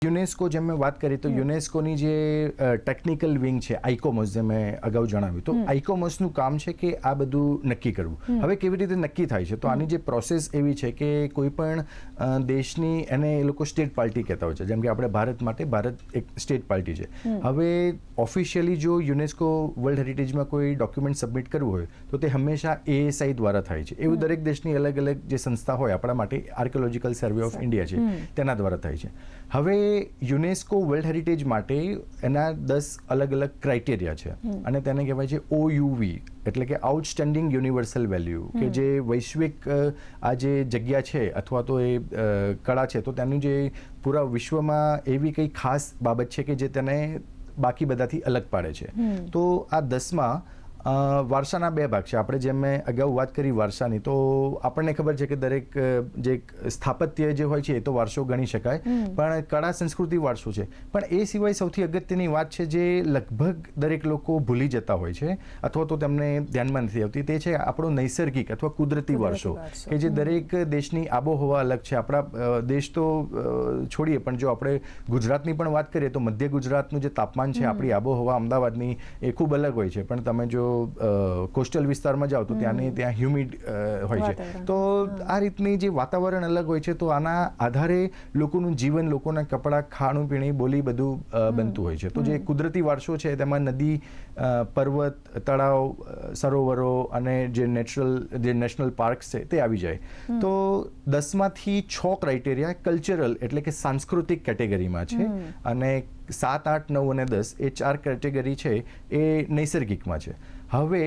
UNESCO જેમ મેં વાત કરી તો યુનેસ્કોની જે ટેકનિકલ વિંગ છે આઇકોમોસ, જે મેં અગાઉ જણાવ્યું, તો આઇકોમોસનું કામ છે કે આ બધું નક્કી કરવું. હવે કેવી રીતે નક્કી થાય છે, તો આની જે પ્રોસેસ એવી છે કે કોઈ પણ દેશની, એને એ લોકો સ્ટેટ પાર્ટી કહેતા હોય છે. જેમ કે આપણે ભારત માટે ભારત એક સ્ટેટ પાર્ટી છે. હવે ઓફિશિયલી જો યુનેસ્કો વર્લ્ડ હેરિટેજમાં કોઈ ડોક્યુમેન્ટ સબમિટ કરવું હોય તો તે હંમેશા ASI દ્વારા થાય છે. એવું દરેક દેશની અલગ અલગ જે સંસ્થા હોય, આપણા માટે આર્કિયોલોજીકલ સર્વે ઓફ ઇન્ડિયા છે, તેના દ્વારા થાય છે. હવે યુનેસ્કો વર્લ્ડ હેરિટેજ માટે એના 10 અલગ અલગ ક્રાઇટેરિયા છે અને તેને કહેવાય છે OUV, એટલે કે આઉટસ્ટેન્ડિંગ યુનિવર્સલ વેલ્યુ, કે જે વૈશ્વિક આ જે જગ્યા છે અથવા તો એ કળા છે, તો તેનું જે પૂરા વિશ્વમાં એવી કંઈ ખાસ બાબત છે કે જે તેને બાકી બધાથી અલગ પાડે છે. તો આ 10માં વારસાના 2 ભાગ છે. આપણે જેમ મેં અગાઉ વાત કરી વારસાની, તો આપણને ખબર છે કે દરેક જે સ્થાપત્ય જે હોય છે એ તો વારસો ગણી શકાય, પણ કળા સંસ્કૃતિ વારસો છે. પણ એ સિવાય સૌથી અગત્યની વાત છે જે લગભગ દરેક લોકો ભૂલી જતા હોય છે અથવા તો તેમને ધ્યાનમાં નથી આવતી, તે છે આપણો નૈસર્ગિક અથવા કુદરતી વારસો, કે જે દરેક દેશની આબોહવા અલગ છે. આપણા દેશ તો છોડીએ, પણ જો આપણે ગુજરાતની પણ વાત કરીએ તો મધ્ય ગુજરાતનું જે તાપમાન છે, આપણી આબોહવા અમદાવાદની, એ ખૂબ અલગ હોય છે. પણ તમે જો કોસ્ટલ વિસ્તારમાં જાઓ તો ત્યાં હ્યુમિડ હોય છે. તો આ રીતની જે વાતાવરણ અલગ હોય છે, તો આના આધારે લોકોનું જીવન, લોકોના કપડાં, ખાણું પીણી, બોલી બધું બનતું હોય છે. તો જે કુદરતી વારસો છે તેમાં નદી, પર્વત, તળાવ, સરોવરો અને જે નેશનલ પાર્ક્સ છે તે આવી જાય. તો 10માંથી 6 ક્રાઇટેરિયા કલ્ચરલ, એટલે કે સાંસ્કૃતિક કેટેગરીમાં છે, અને 7, 8, 9 અને 10 એ 4 કેટેગરી છે એ નૈસર્ગિકમાં છે. હવે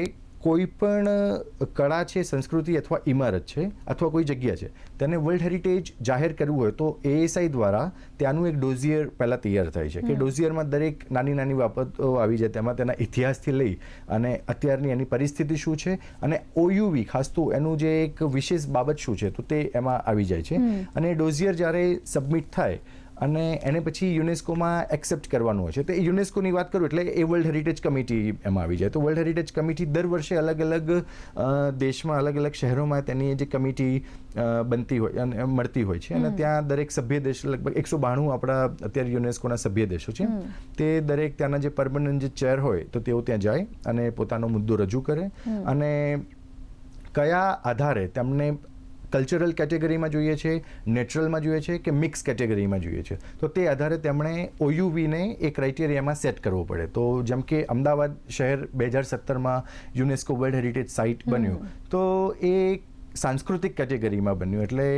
કોઈ પણ કળા છે, સંસ્કૃતિ અથવા ઇમારત છે અથવા કોઈ જગ્યા છે, તેને વર્લ્ડ હેરિટેજ જાહેર કરવું હોય તો ASI દ્વારા ત્યાંનું એક ડોઝિયર પહેલાં તૈયાર થાય છે, કે ડોઝિયરમાં દરેક નાની નાની બાબતો આવી જાય. તેમાં તેના ઇતિહાસથી લઈ અને અત્યારની એની પરિસ્થિતિ શું છે, અને OUV ખાસ તો એનું જે એક વિશેષ બાબત શું છે, તો તે એમાં આવી જાય છે. અને ડોઝિયર જ્યારે સબમિટ થાય અને એને પછી યુનેસ્કોમાં એક્સેપ્ટ કરવાનું હોય છે. તો યુનેસ્કોની વાત કરું એટલે એ વર્લ્ડ હેરિટેજ કમિટી એમાં આવી જાય. તો વર્લ્ડ હેરિટેજ કમિટી દર વર્ષે અલગ અલગ દેશમાં, અલગ અલગ શહેરોમાં તેની જે કમિટી બનતી હોય અને મળતી હોય છે, અને ત્યાં દરેક સભ્ય દેશ, લગભગ 192 આપણા અત્યારે યુનેસ્કોના સભ્ય દેશો છે, તે દરેક ત્યાંના જે પરમનન્ટ જે ચેર હોય તો તેઓ ત્યાં જાય અને પોતાનો મુદ્દો રજૂ કરે, અને કયા આધારે તેમને કલ્ચરલ કેટેગરીમાં જોઈએ છે, નેચરલમાં જોઈએ છે કે મિક્સ કેટેગરીમાં જોઈએ છે, તો તે આધારે તેમણે OUVને એ ક્રાઇટેરિયામાં સેટ કરવો પડે. તો જેમ કે અમદાવાદ શહેર 2017માં યુનેસ્કો વર્લ્ડ હેરિટેજ સાઇટ બન્યું, તો એ સાંસ્કૃતિક કેટેગરીમાં બન્યું, એટલે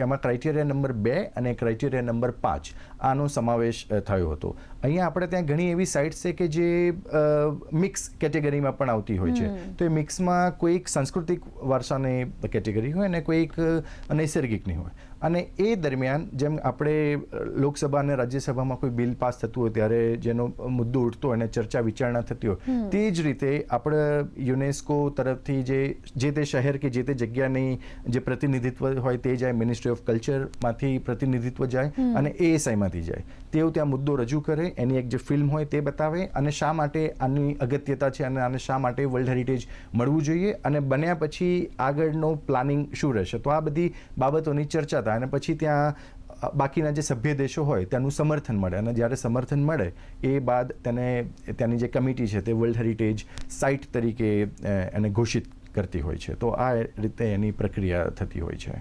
એમાં ક્રાઇટેરિયા નંબર 2 અને ક્રાઇટેરિયા નંબર 5 આનો સમાવેશ થયો હતો. અહીંયા આપણે ત્યાં ઘણી એવી સાઇટ્સ છે કે જે મિક્સ કેટેગરીમાં પણ આવતી હોય છે. તો એ મિક્સમાં કોઈક સાંસ્કૃતિક વારસાની કેટેગરી હોય અને કોઈક નૈસર્ગિકની હોય. અને એ દરમિયાન જેમ આપણે લોકસભા અને રાજ્યસભામાં કોઈ બિલ પાસ થતું હોય ત્યારે જેનો મુદ્દો ઉઠતો હોય અને ચર્ચા વિચારણા થતી હોય, તે જ રીતે આપણે યુનેસ્કો તરફથી જે તે શહેર કે જે તે જગ્યાની જે પ્રતિનિધિત્વ હોય તે જાય, મિનિસ્ટ્રી ઓફ કલ્ચરમાંથી પ્રતિનિધિત્વ જાય અને ASIમાંથી જાય. તેઓ ત્યાં મુદ્દો રજૂ કરે, એની એક જે ફિલ્મ હોય તે બતાવે, અને શા માટે આની અગત્યતા છે અને આને શા માટે વર્લ્ડ હેરિટેજ મળવું જોઈએ, અને બન્યા પછી આગળનો પ્લાનિંગ શું રહેશે. તો આ બધી બાબતોની ચર્ચા થાય, અને પછી ત્યાં બાકીના જે સભ્ય દેશો હોય તેનું સમર્થન મળે, અને જ્યારે સમર્થન મળે એ બાદ તેની જે કમિટી છે તે વર્લ્ડ હેરિટેજ સાઇટ તરીકે એને ઘોષિત કરતી હોય છે. તો આ રીતે એની પ્રક્રિયા થતી હોય છે.